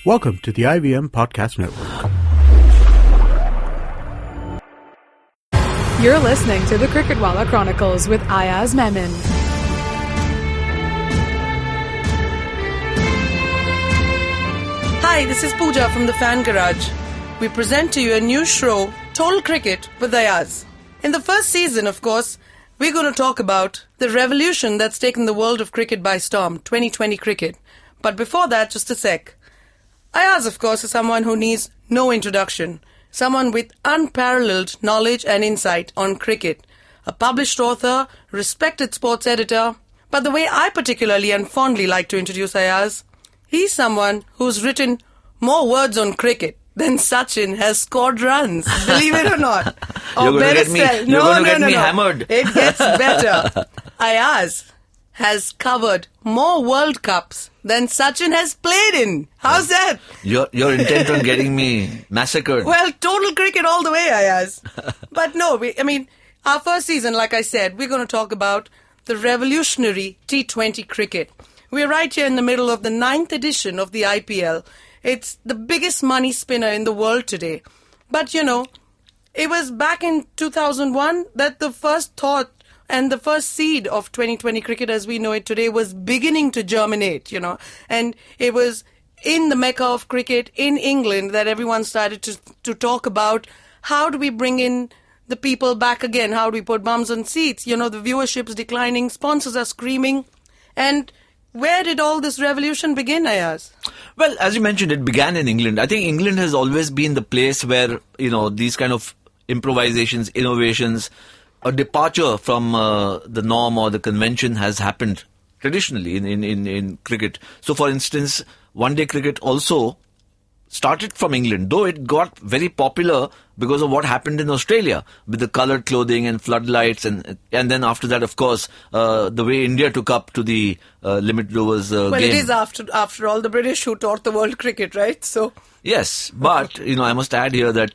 Welcome to the IVM Podcast Network. You're listening to the Cricketwala Chronicles with Ayaz Memon. Hi, this is Pooja from the Fan Garage. We present to you a new show, Total Cricket with Ayaz. In the first season, of course, we're going to talk about the revolution that's taken the world of cricket by storm, 2020 cricket. But before that, just a sec. Ayaz, of course, is someone who needs no introduction. Someone with unparalleled knowledge and insight on cricket. A published author, respected sports editor. But the way I particularly and fondly like to introduce Ayaz, he's someone who's written more words on cricket than Sachin has scored runs. Believe it or not. You're going to get me hammered. It gets better. Ayaz has covered more World Cups than Sachin has played in. How's that? You're intent on getting me massacred. Well, total cricket all the way, Ayaz. But no, our first season, like I said, we're going to talk about the revolutionary T20 cricket. We're right here in the middle of the 9th edition of the IPL. It's the biggest money spinner in the world today. But, it was back in 2001 that the first thought and the first seed of 2020 cricket as we know it today was beginning to germinate, And it was in the mecca of cricket in England that everyone started to talk about how do we bring in the people back again? How do we put bums on seats? The viewership's declining, sponsors are screaming. And where did all this revolution begin, Ayaz? Well, as you mentioned, it began in England. I think England has always been the place where, these kind of improvisations, innovations, a departure from the norm or the convention has happened traditionally in cricket. So, for instance, one-day cricket also started from England, though it got very popular because of what happened in Australia with the coloured clothing and floodlights, and then after that, of course, the way India took up to the limited overs game. Well, it is after all the British who taught the world cricket, right? So yes, but I must add here that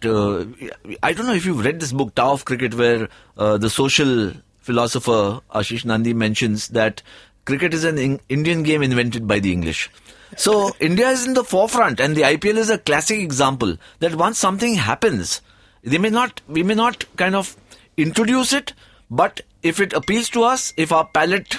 I don't know if you've read this book, Tao of Cricket, where the social philosopher Ashish Nandi mentions that cricket is an Indian game invented by the English. So India is in the forefront, and the IPL is a classic example that once something happens, we may not kind of introduce it, but if it appeals to us, if our palate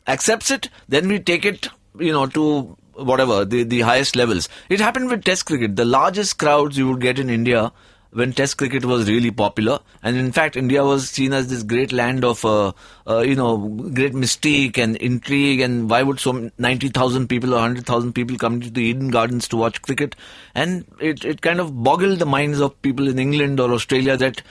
accepts it, then we take it, to whatever, the highest levels. It happened with Test cricket. The largest crowds you would get in India when Test cricket was really popular, and in fact India was seen as this great land of great mystique and intrigue, and why would 90,000 people or 100,000 people come to the Eden Gardens to watch cricket? And it kind of boggled the minds of people in England or Australia that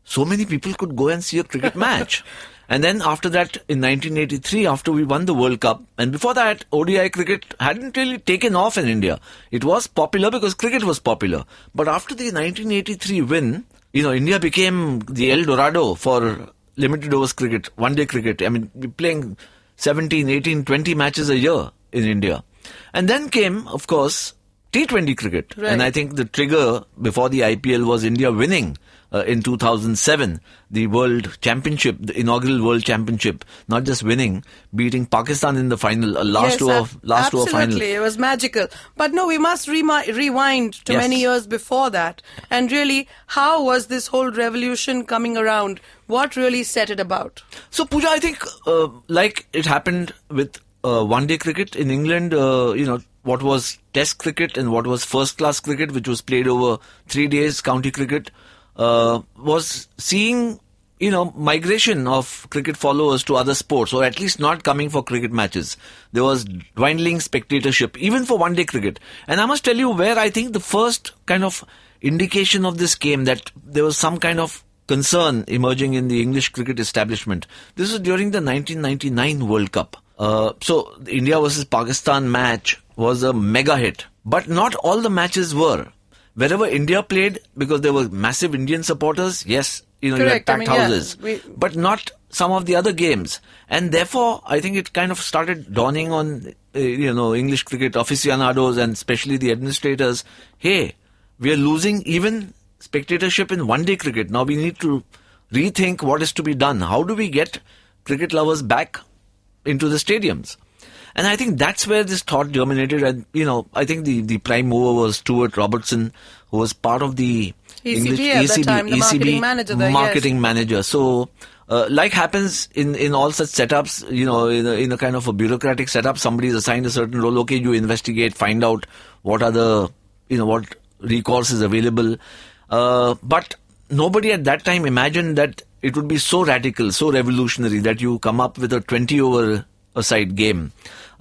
so many people could go and see a cricket match. And then after that, in 1983, after we won the World Cup, and before that, ODI cricket hadn't really taken off in India. It was popular because cricket was popular. But after the 1983 win, India became the El Dorado for limited overs cricket, one-day cricket. I mean, we're playing 17, 18, 20 matches a year in India. And then came, of course, T20 cricket. Right. And I think the trigger before the IPL was India winning in 2007, the World Championship, the inaugural World Championship, not just winning, beating Pakistan in the final, last over final. Absolutely, it was magical. But no, we must rewind to many years before that. And really, how was this whole revolution coming around? What really set it about? So, Pooja, I think like it happened with one-day cricket in England, what was Test cricket and what was first-class cricket, which was played over 3 days, county cricket, was seeing, migration of cricket followers to other sports, or at least not coming for cricket matches. There was dwindling spectatorship, even for one-day cricket. And I must tell you where I think the first kind of indication of this came, that there was some kind of concern emerging in the English cricket establishment. This was during the 1999 World Cup. So the India versus Pakistan match was a mega hit. But not all the matches were. Wherever India played, because there were massive Indian supporters, yes, you had packed houses. But not some of the other games. And therefore, I think it kind of started dawning on, English cricket aficionados and especially the administrators, hey, we are losing even spectatorship in one-day cricket. Now we need to rethink what is to be done. How do we get cricket lovers back into the stadiums? And I think that's where this thought germinated. And, I think the prime mover was Stuart Robertson, who was part of the ECB at that time, the marketing manager there, marketing manager. So, like happens in all such setups, in a kind of a bureaucratic setup, somebody is assigned a certain role. Okay, you investigate, find out what are the, what recourse is available. But nobody at that time imagined that it would be so radical, so revolutionary that you come up with a 20 over a side game.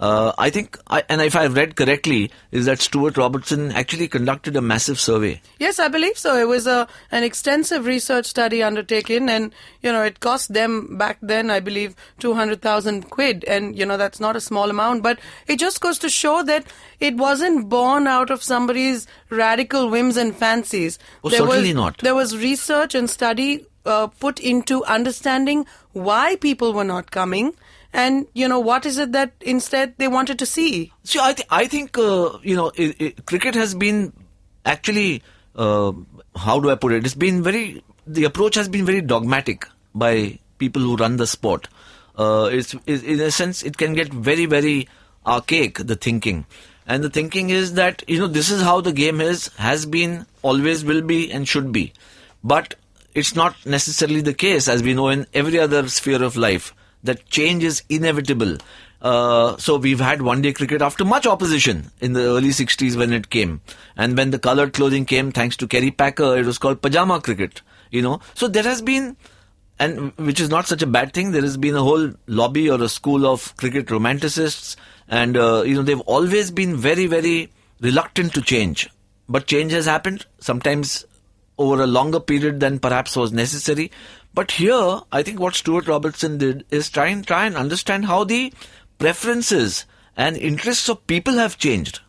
I think, and if I've read correctly, is that Stuart Robertson actually conducted a massive survey. Yes, I believe so. It was an extensive research study undertaken, and it cost them back then, I believe, 200,000 quid, and that's not a small amount. But it just goes to show that it wasn't born out of somebody's radical whims and fancies. Oh, certainly not. There was research and study put into understanding why people were not coming. And, what is it that instead they wanted to see? See, I think cricket has been actually, how do I put it? The approach has been very dogmatic by people who run the sport. It's in a sense, it can get very, very archaic, the thinking. And the thinking is that, this is how the game has been, always will be, and should be. But it's not necessarily the case, as we know in every other sphere of life, that change is inevitable. So we've had one-day cricket after much opposition in the early 60s when it came. And when the coloured clothing came, thanks to Kerry Packer, it was called pajama cricket. So there has been, and which is not such a bad thing, there has been a whole lobby or a school of cricket romanticists. And, they've always been very, very reluctant to change. But change has happened, sometimes over a longer period than perhaps was necessary. But here, I think what Stuart Robertson did is try and understand how the preferences and interests of people have changed.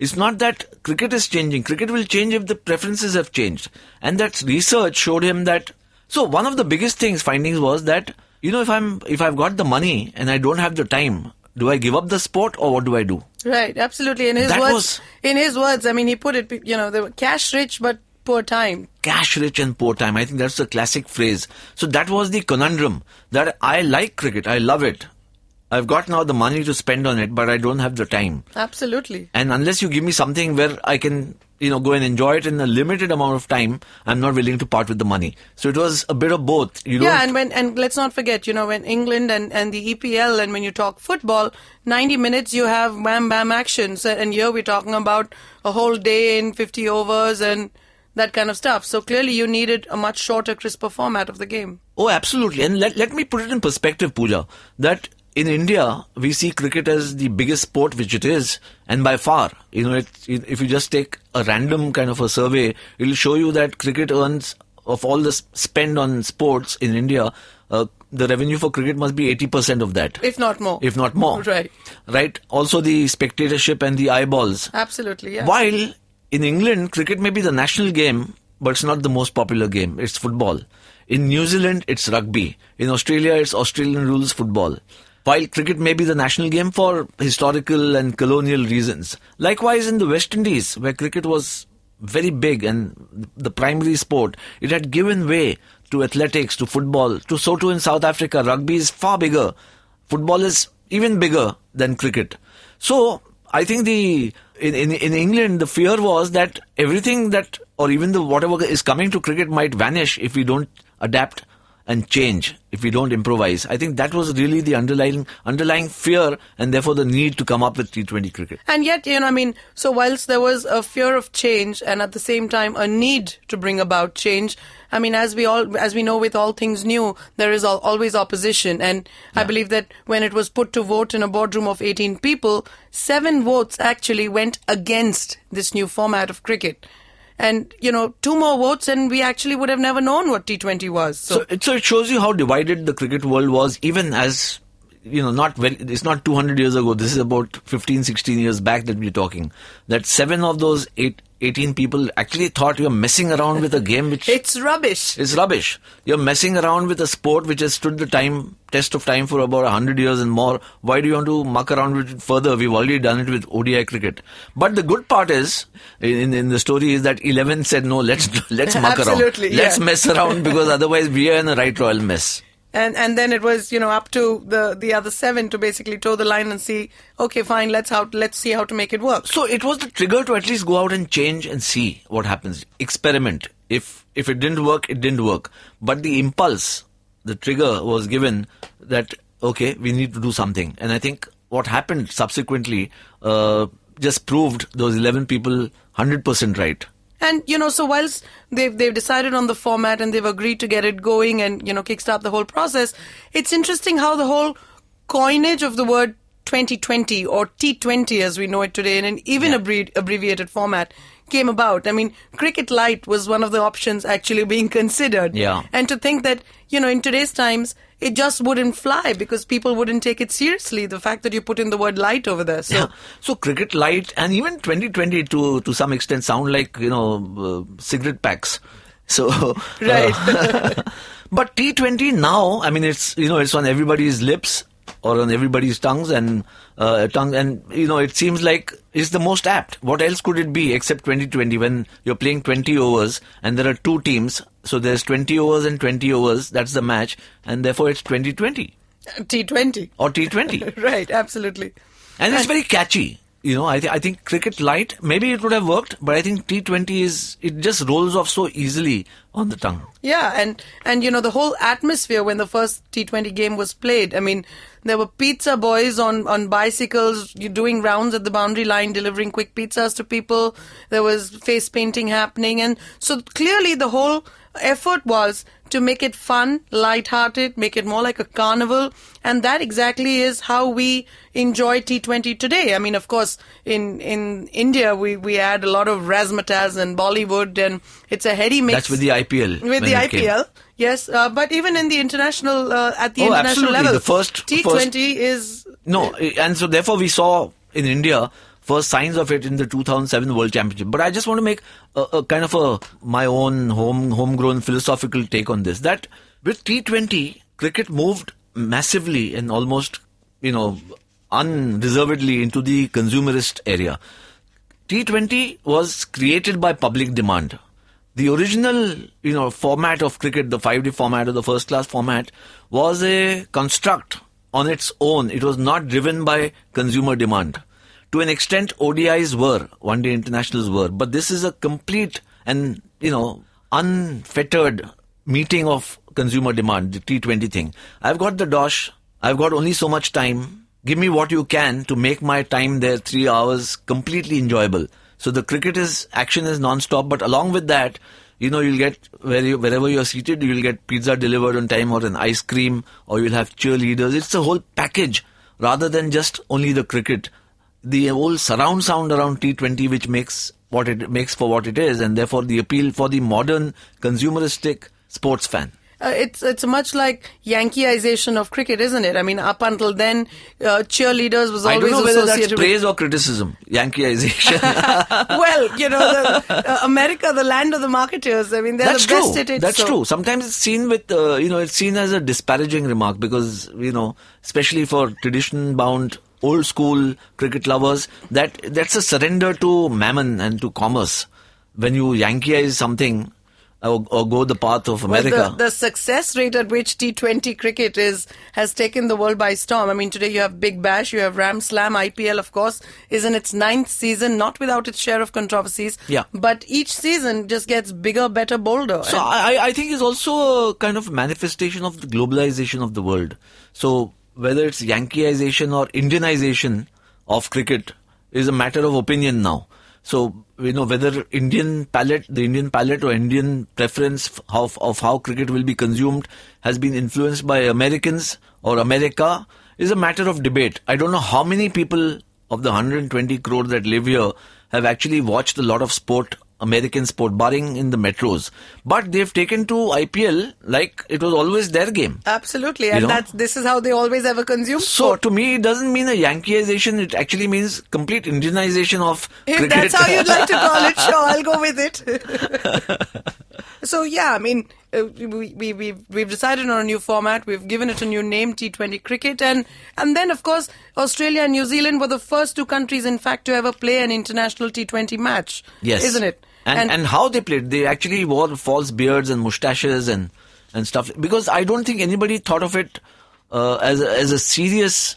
It's not that cricket is changing. Cricket will change if the preferences have changed. And that research showed him that. So one of the biggest findings was that, if I've got the money and I don't have the time, do I give up the sport or what do I do? Right, absolutely. In his words, I mean, he put it, they were cash rich, but poor time. Cash rich and poor time. I think that's a classic phrase. So that was the conundrum, that I like cricket. I love it. I've got now the money to spend on it, but I don't have the time. Absolutely. And unless you give me something where I can, go and enjoy it in a limited amount of time, I'm not willing to part with the money. So it was a bit of both. And let's not forget, when England and the EPL, and when you talk football, 90 minutes you have wham bam action. So, and here we're talking about a whole day in 50 overs and that kind of stuff. So clearly you needed a much shorter, crisper format of the game. Oh, absolutely. And let me put it in perspective, Pooja, that in India, we see cricket as the biggest sport, which it is, and by far. If you just take a random kind of a survey, it will show you that cricket earns, of all the spend on sports in India, the revenue for cricket must be 80% of that. If not more. If not more. Right. Also the spectatorship and the eyeballs. Absolutely, yeah. While in England, cricket may be the national game, but it's not the most popular game. It's football. In New Zealand, it's rugby. In Australia, it's Australian rules football. While cricket may be the national game for historical and colonial reasons. Likewise, in the West Indies, where cricket was very big and the primary sport, it had given way to athletics, to football. So too in South Africa, rugby is far bigger. Football is even bigger than cricket. So I think in England, the fear was that everything that, or even whatever is coming to cricket might vanish if we don't adapt and change, if we don't improvise. I think that was really the underlying fear, and therefore the need to come up with T20 cricket. And yet, so whilst there was a fear of change and at the same time a need to bring about change, I mean, as we know with all things new, there is always opposition. And I believe that when it was put to vote in a boardroom of 18 people, 7 votes actually went against this new format of cricket. And, 2 more votes and we actually would have never known what T20 was. So it shows you how divided the cricket world was, even as, it's not 200 years ago. This is about 15, 16 years back that we're talking. That 7 of those 18 people actually thought you're messing around with a game which... It's rubbish. It's rubbish. You're messing around with a sport which has stood the test of time for about 100 years and more. Why do you want to muck around with it further? We've already done it with ODI cricket. But the good part is, in the story, is that 11 said, no, let's muck around. Absolutely, Let's mess around, because otherwise we are in a right royal mess. And then it was, up to the other 7 to basically toe the line and see, okay, fine, let's see how to make it work. So it was the trigger to at least go out and change and see what happens. Experiment. If it didn't work, it didn't work. But the impulse, the trigger was given that, okay, we need to do something. And I think what happened subsequently just proved those 11 people 100% right. And, so whilst they've decided on the format and they've agreed to get it going and, kickstart the whole process, it's interesting how the whole coinage of the word 2020 or T20 as we know it today in an even abbreviated format came about. I mean, Cricket Light was one of the options actually being considered. Yeah. And to think that, in today's times, it just wouldn't fly because people wouldn't take it seriously, the fact that you put in the word light over there. So, So Cricket Light and even 2020 to some extent sound like, cigarette packs. So, right. But T20 now, I mean, it's on everybody's lips or on everybody's tongues and it seems like it's the most apt. What else could it be except 2020 when you're playing 20 overs and there are 2 teams. So there's 20 overs and 20 overs. That's the match. And therefore it's 2020. T20. Or T20. Right, absolutely. And it's very catchy. I think Cricket Light, maybe it would have worked, but I think T20 it just rolls off so easily on the tongue. Yeah, and the whole atmosphere when the first T20 game was played, I mean, there were pizza boys on bicycles doing rounds at the boundary line, delivering quick pizzas to people. There was face painting happening. And so clearly the whole effort was to make it fun, light-hearted, make it more like a carnival. And that exactly is how we enjoy T20 today. I mean, of course, in India, we add a lot of razzmatazz and Bollywood, and it's a heady mix. That's with the IPL. With the IPL, yes. But even in the international, at the international absolutely. level, The first T20 is... No, and so therefore we saw in India first signs of it in the 2007 World Championship. But I just want to make a kind of my own homegrown philosophical take on this. That with T20, cricket moved massively and almost, unreservedly into the consumerist area. T20 was created by public demand. The original, format of cricket, the 5-day format or the first-class format, was a construct on its own. It was not driven by consumer demand. To an extent, ODIs were, one-day internationals were, but this is a complete and, unfettered meeting of consumer demand, the T20 thing. I've got the dosh, I've got only so much time, give me what you can to make my time there 3 hours completely enjoyable. So the action is non-stop, but along with that, you'll get, wherever you're seated, you'll get pizza delivered on time or an ice cream, or you'll have cheerleaders. It's a whole package rather than just only the cricket. The whole surround sound around T20 which makes what it is, and therefore the appeal for the modern consumeristic sports fan. It's much like Yankeeization of cricket, isn't it? I mean, up until then, cheerleaders was always associated with... I don't know whether that's praise or criticism, Yankeeization. Well, America, the land of the marketers, I mean, they're the best at it. That's true. Sometimes it's seen with, it's seen as a disparaging remark because, especially for tradition-bound old school cricket lovers, that's a surrender to mammon and to commerce. When you Yankeeize something or go the path of America. Well, the success rate at which T20 cricket has taken the world by storm. I mean, today you have Big Bash, you have Ram Slam, IPL, of course, is in its 9th season, not without its share of controversies. Yeah. But each season just gets bigger, better, bolder. So I think it's also a kind of manifestation of the globalization of the world. So whether it's Yankeeization or Indianization of cricket is a matter of opinion now. So, whether the Indian palate or Indian preference of how cricket will be consumed has been influenced by Americans or America is a matter of debate. I don't know how many people of the 120 crore that live here have actually watched a lot of sport, American sport, barring in the metros. But they've taken to IPL like it was always their game. Absolutely. And this is how they always ever consume sport. So to me, it doesn't mean a Yankeeization. It actually means complete Indianization of cricket. If that's how you'd like to call it, sure, I'll go with it. So, yeah, I mean, we've decided on a new format. We've given it a new name, T20 cricket. And then, of course, Australia and New Zealand were the first 2 countries, in fact, to ever play an international T20 match. Yes. Isn't it? And how they played. They actually wore false beards and moustaches and and stuff. Because I don't think anybody thought of it as a serious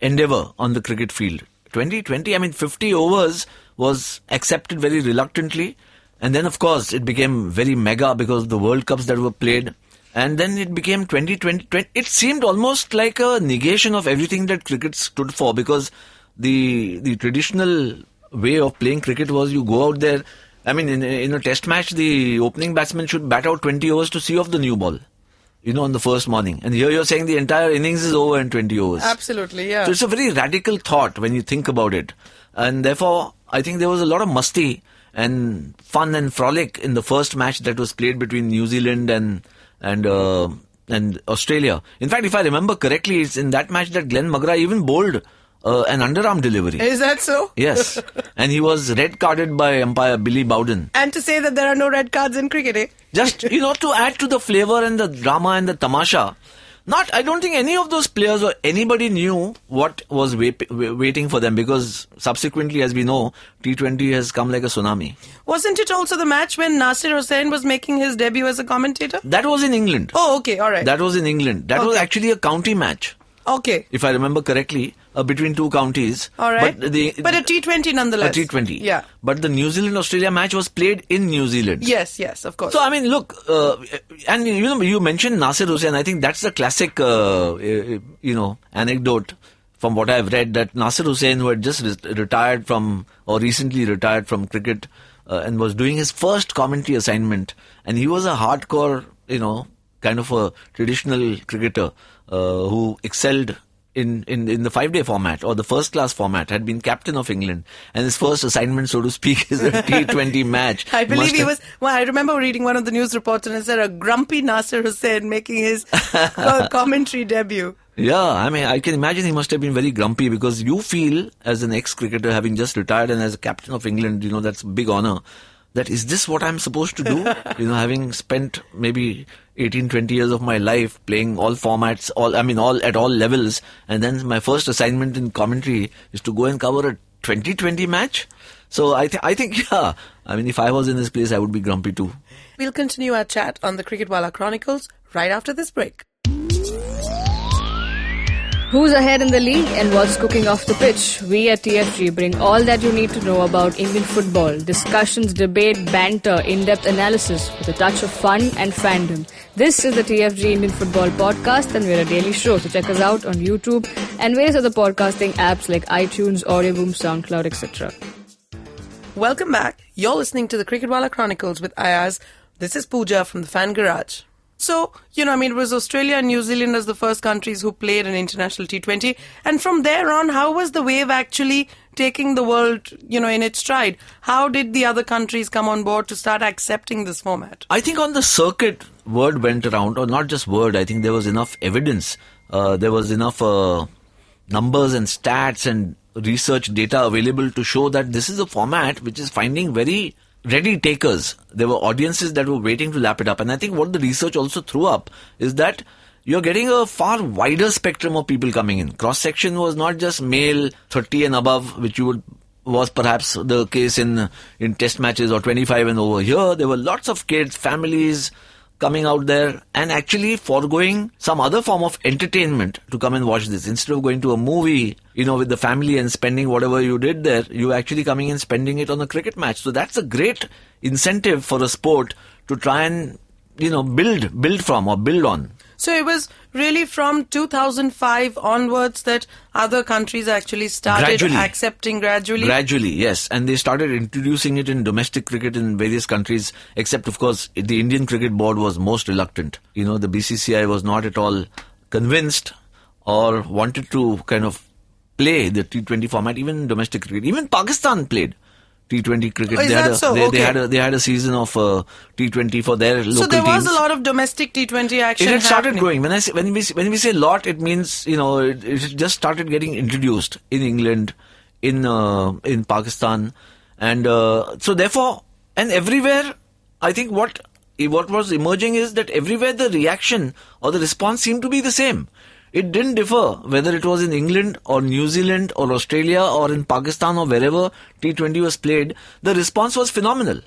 endeavour on the cricket field. 2020, I mean 50 overs was accepted very reluctantly. And then of course it became very mega because of the World Cups that were played. And then it became 2020. It seemed almost like a negation of everything that cricket stood for, because the traditional way of playing cricket was you go out there. I mean, in a test match, the opening batsman should bat out 20 overs to see off the new ball, on the first morning. And here you're saying the entire innings is over in 20 overs. Absolutely, yeah. So it's a very radical thought when you think about it. And therefore, I think there was a lot of musty and fun and frolic in the first match that was played between New Zealand and Australia. In fact, if I remember correctly, it's in that match that Glenn McGrath even bowled an underarm delivery. Is that so? Yes. And he was red carded by umpire Billy Bowden. And to say that there are no red cards in cricket, eh? Just, to add to the flavour and the drama and the tamasha. I don't think any of those players or anybody knew what was waiting for them, because subsequently, as we know, T20 has come like a tsunami. Wasn't it also the match when Nasir Hussain was making his debut as a commentator? That was in England. Oh, okay, all right. That was in England. That was actually a county match. Okay. If I remember correctly, between two counties. All right. But a T20 nonetheless. A T20. Yeah. But the New Zealand-Australia match was played in New Zealand. Yes, of course. So, I mean, look, and you mentioned Nasir Hussain. I think that's the classic, anecdote from what I've read, that Nasir Hussain, who had just retired from, or recently retired from cricket, and was doing his first commentary assignment. And he was a hardcore, kind of a traditional cricketer, who excelled in the 5-day format or the first class format, had been captain of England, and his first assignment, so to speak, is a T20 match. I believe he was. Well, I remember reading one of the news reports, and it said a grumpy Nasir Hussain making his commentary debut. Yeah, I mean, I can imagine he must have been very grumpy, because you feel, as an ex-cricketer, having just retired and as a captain of England, that's a big honour. That is this what I'm supposed to do? Having spent maybe 18, 20 years of my life playing all formats, all at all levels, and then my first assignment in commentary is to go and cover a 2020 match. So I think, yeah, I mean, if I was in this place, I would be grumpy too. We'll continue our chat on the Cricketwala Chronicles right after this break. Who's ahead in the league and what's cooking off the pitch? We at TFG bring all that you need to know about Indian football. Discussions, debate, banter, in-depth analysis with a touch of fun and fandom. This is the TFG Indian Football Podcast, and we're a daily show, so check us out on YouTube and various other podcasting apps like iTunes, Audioboom, SoundCloud, etc. Welcome back. You're listening to the Cricketwala Chronicles with Ayaz. This is Pooja from the Fan Garage. So, it was Australia and New Zealand as the first countries who played an international T20. And from there on, how was the wave actually taking the world, in its stride? How did the other countries come on board to start accepting this format? I think on the circuit, word went around, or not just word, I think there was enough evidence. There was enough numbers and stats and research data available to show that this is a format which is finding very ready takers. There were audiences that were waiting to lap it up. And I think what the research also threw up is that you're getting a far wider spectrum of people coming in. Cross-section was not just male 30 and above, which was perhaps the case in test matches, or 25 and over. Here, there were lots of kids, families coming out there and actually foregoing some other form of entertainment to come and watch this. Instead of going to a movie, with the family and spending whatever you did there, you actually coming and spending it on a cricket match. So that's a great incentive for a sport to try and, build from or build on. So it was really from 2005 onwards that other countries actually started accepting gradually? Gradually, yes. And they started introducing it in domestic cricket in various countries, except, of course, the Indian Cricket Board was most reluctant. The BCCI was not at all convinced or wanted to kind of play the T20 format, even in domestic cricket. Even Pakistan played T20 cricket. Oh, they had a season of T20 for their local teams. So there was a lot of domestic T20 action. It had started growing. When we say lot, it means it just started getting introduced in England, in Pakistan, and so therefore, and everywhere, I think what was emerging is that everywhere the reaction or the response seemed to be the same. It didn't differ whether it was in England or New Zealand or Australia or in Pakistan or wherever T20 was played. The response was phenomenal.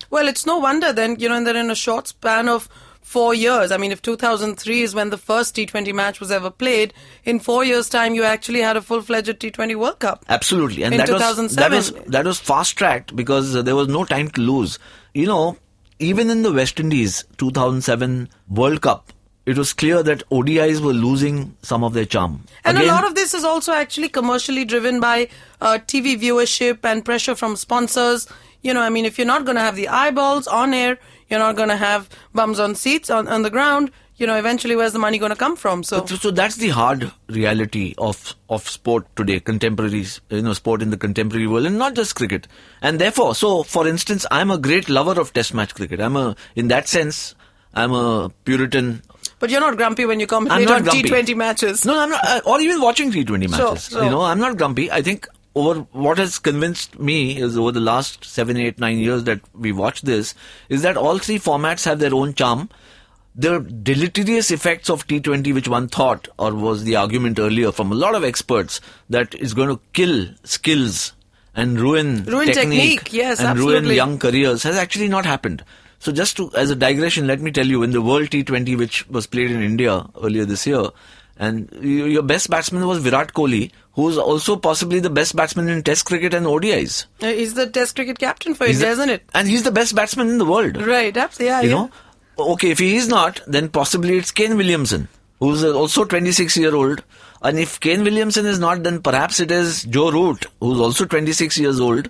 Well, it's no wonder then, that in a short span of 4 years. I mean, if 2003 is when the first T20 match was ever played, in 4 years' time, you actually had a full-fledged T20 World Cup. Absolutely. And In that 2007. that was fast-tracked because there was no time to lose. You know, even in the West Indies 2007 World Cup, it was clear that ODIs were losing some of their charm. And Again, a lot of this is also actually commercially driven by TV viewership and pressure from sponsors. You know, I mean, if you're not going to have the eyeballs on air, you're not going to have bums on seats on the ground, you know, eventually where's the money going to come from? So that's the hard reality of sport today, contemporary, sport in the contemporary world, and not just cricket. And therefore, so for instance, I'm a great lover of Test match cricket. In that sense, I'm a Puritan. But you're not grumpy when you I'm commentate not on grumpy. T20 matches. No, I'm not. Or even watching T20 matches. Sure. I'm not grumpy. I think over what has convinced me is over the last 7, 8, 9 years that we watched this is that all three formats have their own charm. The deleterious effects of T20, which one thought, or was the argument earlier from a lot of experts, that is going to kill skills and ruin technique. Yes, and absolutely. ruin young careers, has actually not happened. So just as a digression, let me tell you, in the World T20, which was played in India earlier this year, and your best batsman was Virat Kohli, who's also possibly the best batsman in Test cricket and ODIs. He's the Test cricket captain for India, isn't it? And he's the best batsman in the world. Right, absolutely. You know? Okay, if he is not, then possibly it's Kane Williamson, who's also 26-year-old. And if Kane Williamson is not, then perhaps it is Joe Root, who's also 26 years old.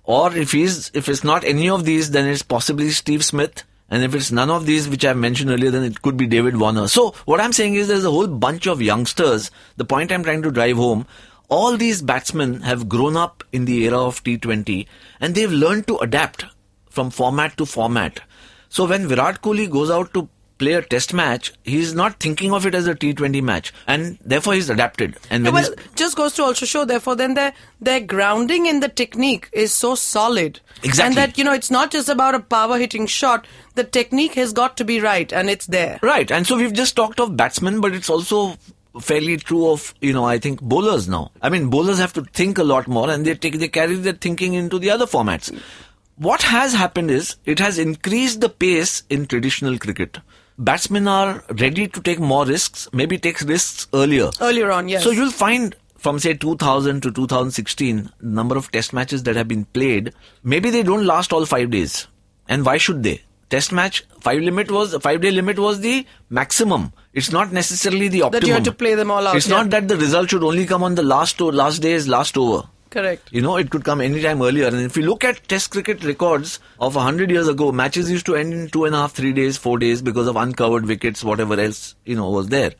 Or if it's not any of these, then it's possibly Steve Smith. And if it's none of these, which I've mentioned earlier, then it could be David Warner. So what I'm saying is there's a whole bunch of youngsters. The point I'm trying to drive home, all these batsmen have grown up in the era of T20 and they've learned to adapt from format to format. So when Virat Kohli goes out to play a Test match, he's not thinking of it as a T20 match, and therefore he's adapted. And when Well, just goes to also show, therefore, then their grounding in the technique is so solid. Exactly. And that, it's not just about a power-hitting shot. The technique has got to be right, and it's there. Right, and so we've just talked of batsmen, but it's also fairly true of, I think bowlers now. I mean, bowlers have to think a lot more, and they carry their thinking into the other formats. What has happened is, it has increased the pace in traditional cricket. Batsmen are ready to take more risks, maybe take risks earlier. Earlier on, yes. So you'll find from say 2000 to 2016, the number of Test matches that have been played, maybe they don't last all 5 days. And why should they? Test match, 5 day limit was the maximum. It's not necessarily the optimum. That you have to play them all out. It's not that the result should only come on the last day's last over. Correct. It could come anytime earlier. And if you look at Test cricket records of 100 years ago, matches used to end in 2.5, 3 days, 4 days because of uncovered wickets, whatever else, was there.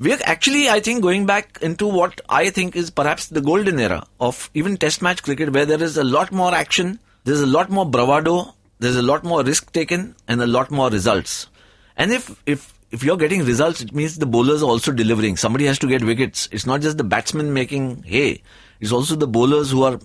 We're actually, I think, going back into what I think is perhaps the golden era of even Test match cricket, where there is a lot more action, there's a lot more bravado, there's a lot more risk taken, and a lot more results. And if you're getting results, it means the bowlers are also delivering. Somebody has to get wickets. It's not just the batsmen making hay. It's also the bowlers who are,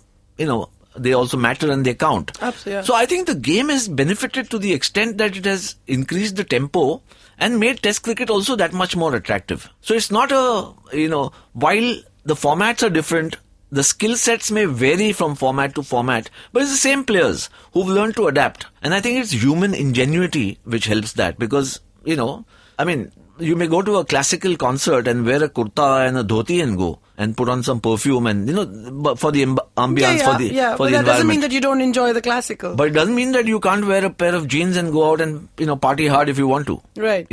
they also matter and they count. Absolutely. Yeah. So I think the game has benefited to the extent that it has increased the tempo and made Test cricket also that much more attractive. So it's not while the formats are different, the skill sets may vary from format to format, but it's the same players who've learned to adapt. And I think it's human ingenuity which helps that because, you may go to a classical concert and wear a kurta and a dhoti and go and put on some perfume and, for the ambience, for the but that environment. doesn't mean that you don't enjoy the classical. But it doesn't mean that you can't wear a pair of jeans and go out and, party hard if you want to. Right.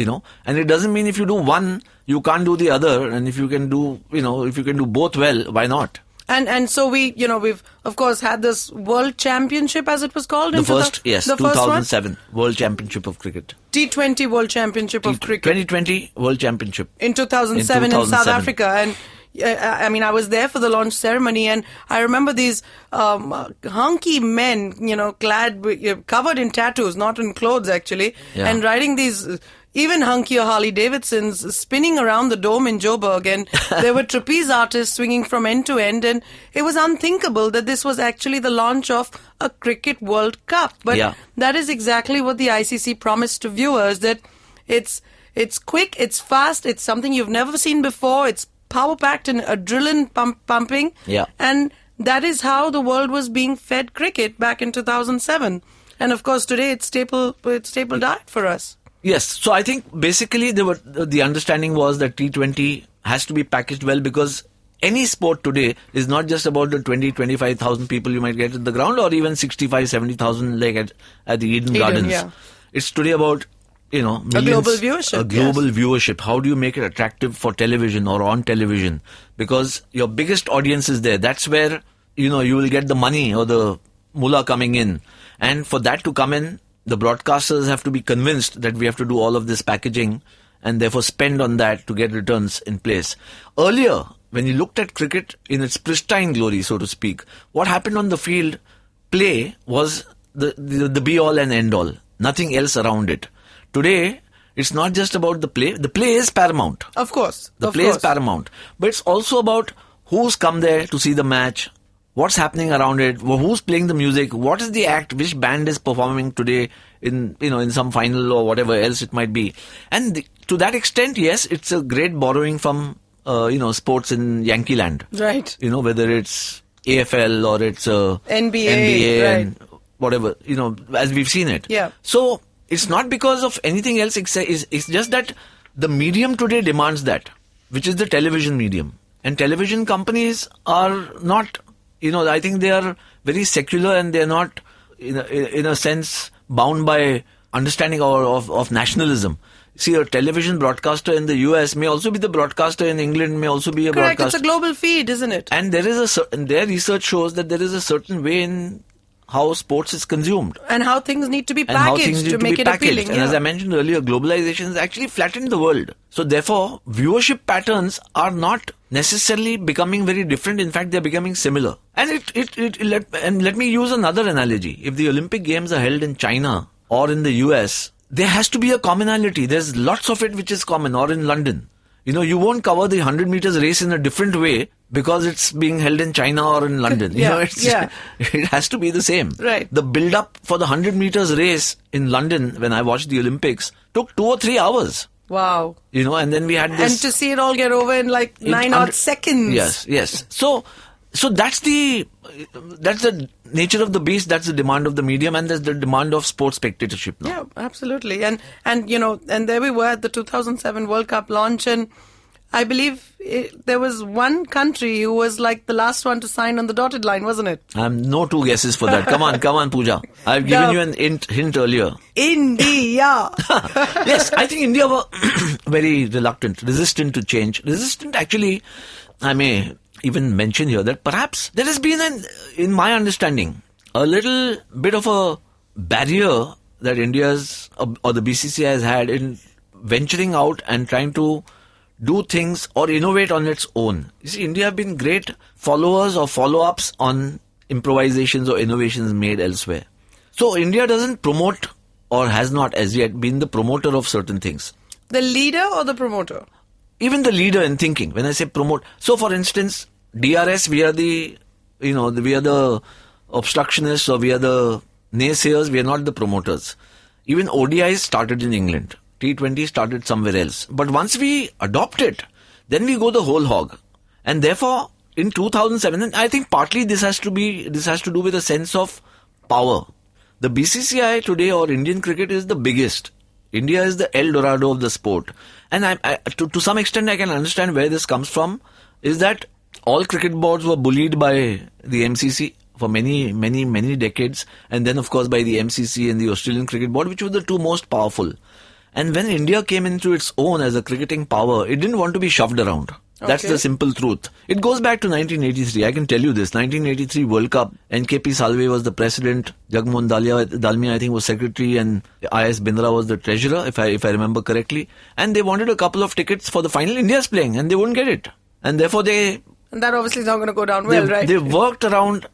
And it doesn't mean if you do one, you can't do the other. And if you can do, if you can do both well, why not? And so we've of course had this World Championship, as it was called. The first 2007 World Championship of Cricket. T20 World Championship of Cricket. 2020 World Championship. In 2007 in South Africa. And I was there for the launch ceremony, and I remember these hunky men, covered in tattoos, not in clothes actually, and riding these even hunkier Harley Davidsons spinning around the dome in Joburg, and there were trapeze artists swinging from end to end, and it was unthinkable that this was actually the launch of a Cricket World Cup. But that is exactly what the ICC promised to viewers, that it's quick, it's fast, it's something you've never seen before, it's power-packed and adrenaline pumping. Yeah. And that is how the world was being fed cricket back in 2007. And of course, today it's staple diet for us. Yes. So I think basically the understanding was that T20 has to be packaged well, because any sport today is not just about the 25,000 people you might get at the ground, or even 65, 70,000 like at the Eden Gardens. Yeah. It's today about, millions, A global viewership. A global viewership. How do you make it attractive for television or on television? Because your biggest audience is there. That's where, you will get the money or the mullah coming in. And for that to come in, the broadcasters have to be convinced that we have to do all of this packaging and therefore spend on that to get returns in place. Earlier, when you looked at cricket in its pristine glory, so to speak, what happened on the field, play was the be-all and end-all. Nothing else around it. Today, it's not just about the play. The play is paramount. Of course. The play is paramount. But it's also about who's come there to see the match, what's happening around it, who's playing the music, what is the act, which band is performing today in some final or whatever else it might be. And to that extent, yes, it's a great borrowing from sports in Yankee land. Right. Whether it's AFL or it's NBA, right. And whatever, as we've seen it. Yeah. So it's not because of anything else. It's just that the medium today demands that, which is the television medium. And television companies are not, I think they are very secular, and they're not, in a sense, bound by understanding of nationalism. See, a television broadcaster in the US may also be the broadcaster in England, may also be a Correct. broadcaster. It's a global feed, isn't it? And their research shows that there is a certain way in how sports is consumed. And how things need to be And how packaged things need to to make be it packaged. appealing. And as I mentioned earlier, globalization has actually flattened the world. So therefore, viewership patterns are not necessarily becoming very different. In fact, they're becoming similar. And let me use another analogy. If the Olympic Games are held in China or in the US, there has to be a commonality. There's lots of it which is common, or in London. You won't cover the 100 meters race in a different way because it's being held in China or in London. It has to be the same. Right. The build-up for the 100 meters race in London, when I watched the Olympics, took 2 or 3 hours. Wow. And then we had this... And to see it all get over in like 9 odd seconds. Yes. So that's the nature of the beast. That's the demand of the medium, and that's the demand of sports spectatorship now. Yeah, absolutely. And there we were at the 2007 World Cup launch, and I believe there was one country who was like the last one to sign on the dotted line, wasn't it? No two guesses for that. Come on, Pooja. I've given you an hint earlier. India. Yes, I think India were very resistant to change. Resistant, actually, I may even mention here that perhaps there has been, in my understanding, a little bit of a barrier that India's or the BCCI has had in venturing out and trying to do things or innovate on its own. You see, India have been great followers or follow-ups on improvisations or innovations made elsewhere. So India doesn't promote, or has not as yet been, the promoter of certain things. The leader or the promoter? Even the leader in thinking. When I say promote, so for instance, DRS, we are the obstructionists, or we are the naysayers. We are not the promoters. Even ODIs started in England. T20 started somewhere else. But once we adopt it, then we go the whole hog. And therefore, in 2007, and I think partly this has to do with a sense of power. The BCCI today, or Indian cricket, is the biggest. India is the El Dorado of the sport. And to some extent I can understand where this comes from, is that all cricket boards were bullied by the MCC for many, many, many decades, and then of course by the MCC and the Australian Cricket Board, which were the two most powerful. And when India came into its own as a cricketing power, it didn't want to be shoved around. That's the simple truth. It goes back to 1983. I can tell you this. 1983 World Cup. NKP Salve was the president. Jagmohan Dalmia, I think, was secretary, and I.S. Bindra was the treasurer, if I remember correctly. And they wanted a couple of tickets for the final. India's playing, and they wouldn't get it. And therefore And that obviously is not going to go down well, right? They worked out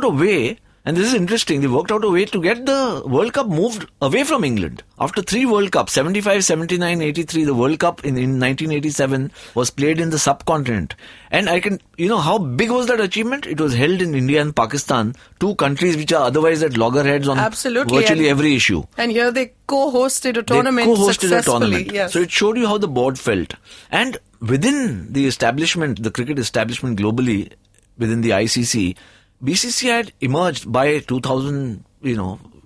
a way. And this is interesting. They worked out a way to get the World Cup moved away from England. After 3 World Cups, 75, 79, 83, the World Cup in 1987 was played in the subcontinent. And how big was that achievement? It was held in India and Pakistan, 2 countries which are otherwise at loggerheads on virtually every issue. And here they co-hosted a tournament successfully. Yes. So it showed you how the board felt. And within the establishment, the cricket establishment globally, within the ICC, BCCI had emerged by 2000,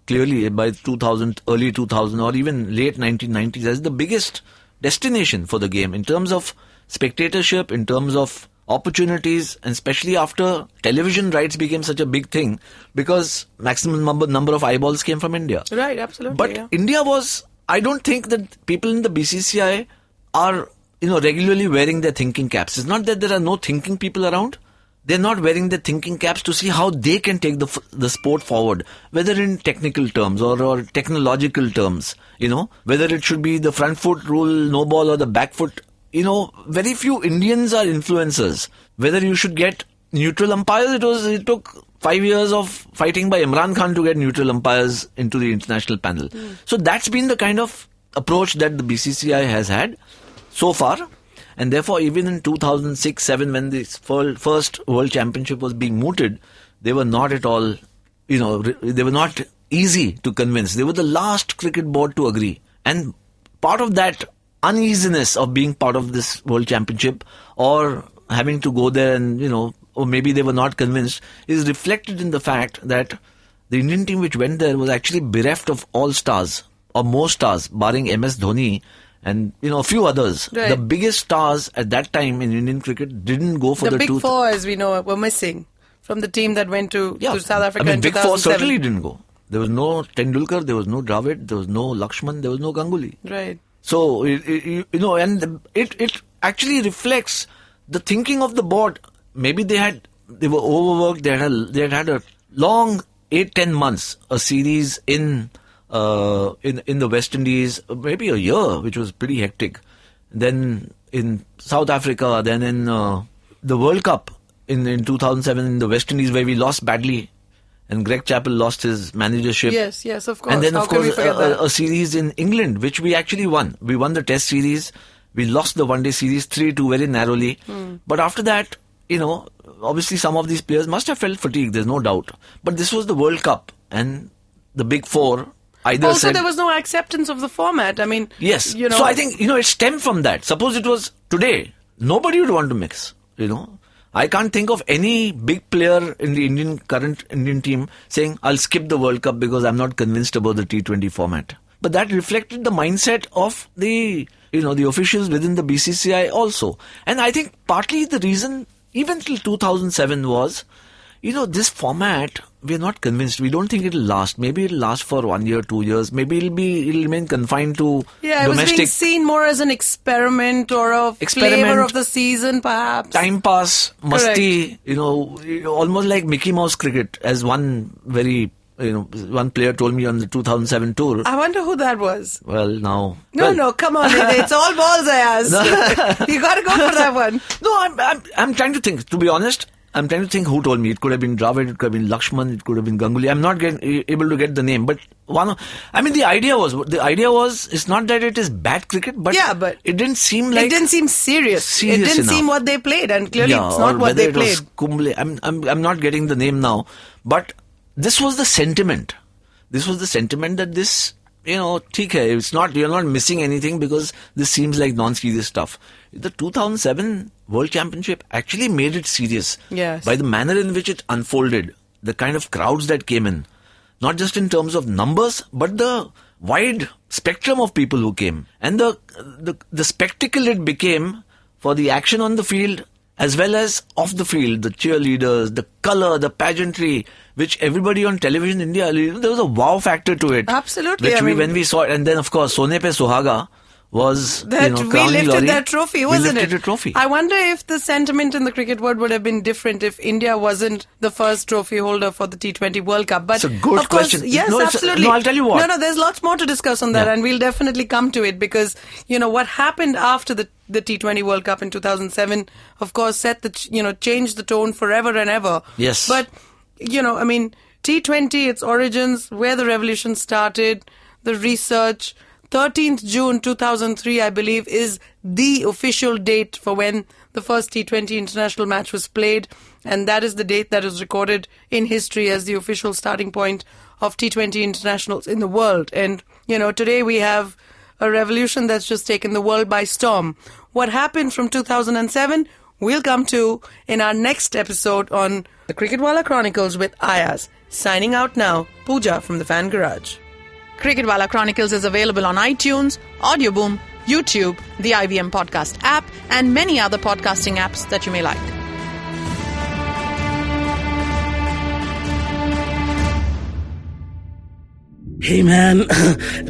clearly by 2000, early 2000 or even late 1990s as the biggest destination for the game in terms of spectatorship, in terms of opportunities, and especially after television rights became such a big thing because maximum number of eyeballs came from India. Right, absolutely. But yeah. India was, I don't think that people in the BCCI are, regularly wearing their thinking caps. It's not that there are no thinking people around. They're not wearing their thinking caps to see how they can take the sport forward, whether in technical terms or technological terms, whether it should be the front foot rule, no ball, or the back foot. Very few Indians are influencers. Whether you should get neutral umpires, it took 5 years of fighting by Imran Khan to get neutral umpires into the international panel. So that's been the kind of approach that the BCCI has had so far. And therefore, even in 2006-07, when the first World Championship was being mooted, they were not at all, they were not easy to convince. They were the last cricket board to agree. And part of that uneasiness of being part of this World Championship or having to go there and, or maybe they were not convinced, is reflected in the fact that the Indian team which went there was actually bereft of all stars, or most stars, barring MS Dhoni and, a few others. Right. The biggest stars at that time in Indian cricket didn't go for the big four, as we know, were missing from the team that went to South Africa in 2007. Big four certainly didn't go. There was no Tendulkar, there was no Dravid, there was no Lakshman, there was no Ganguly. Right. So, and it actually reflects the thinking of the board. Maybe they were overworked, they had a long 8-10 months, a series in the West Indies, maybe a year, which was pretty hectic. Then in South Africa, then in the World Cup in 2007 in the West Indies, where we lost badly, and Greg Chappell lost his managership. Yes, of course. And then, How of course, a a series in England, which we actually won. We won the Test series. We lost the one-day series 3-2 very narrowly. But after that, obviously some of these players must have felt fatigued, there's no doubt. But this was the World Cup, and the big four either also, said... there was no acceptance of the format. I mean... Yes. So I think, it stemmed from that. Suppose it was today, nobody would want to mix, I can't think of any big player in the current Indian team saying, I'll skip the World Cup because I'm not convinced about the T20 format. But that reflected the mindset of the officials within the BCCI also. And I think partly the reason, even till 2007 was, this format, we're not convinced. We don't think it'll last. Maybe it'll last for 1 year, 2 years. Maybe it'll remain confined to domestic. It was being seen more as an experiment or a flavor of the season, perhaps. Time pass, musty, almost like Mickey Mouse cricket, as one one player told me on the 2007 tour. I wonder who that was. Well, now... No, come on. It's all balls, I asked. You got to go for that one. No, I'm trying to think, to be honest. I'm trying to think who told me. It could have been Dravid, it could have been Lakshman, it could have been Ganguly. I'm not able to get the name. But the idea was, it's not that it is bad cricket, but it didn't seem like... It didn't seem serious. It didn't seem what they played, and clearly it's not what they played. I'm not getting the name now. But this was the sentiment. This was the sentiment that this... it's not, you're not missing anything because this seems like non-serious stuff. The 2007 World Championship actually made it serious. Yes. By the manner in which it unfolded, the kind of crowds that came in, not just in terms of numbers, but the wide spectrum of people who came, and the spectacle it became for the action on the field as well as off the field, the cheerleaders, the color, the pageantry, which everybody on television in India, there was a wow factor to it. Absolutely. When we saw it, and then of course Sone Pe Suhaga was that we lifted glory. that trophy, wasn't we lifted it? A trophy. I wonder if the sentiment in the cricket world would have been different if India wasn't the first trophy holder for the T20 World Cup. But it's a good of course, question. Yes, absolutely. No, I'll tell you what. No, there's lots more to discuss on that, and we'll definitely come to it because what happened after the T20 World Cup in 2007, of course, set changed the tone forever and ever. Yes. But T20, its origins, where the revolution started, the research. 13th June 2003, I believe, is the official date for when the first T20 international match was played. And that is the date that is recorded in history as the official starting point of T20 internationals in the world. And, today we have a revolution that's just taken the world by storm. What happened from 2007? we'll come to in our next episode on the Cricketwala Chronicles with Ayaz. Signing out now, Pooja from the Fan Garage. Cricketwala Chronicles is available on iTunes, Audioboom, YouTube, the IVM Podcast app, and many other podcasting apps that you may like. Hey man,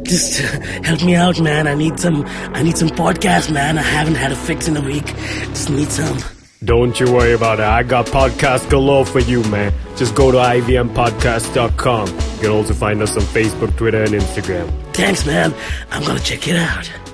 just help me out, man. I need some podcasts, man. I haven't had a fix in a week. Just need some. Don't you worry about it. I got podcasts galore for you, man. Just go to ivmpodcast.com. You can also find us on Facebook, Twitter, and Instagram. Thanks, man. I'm gonna check it out.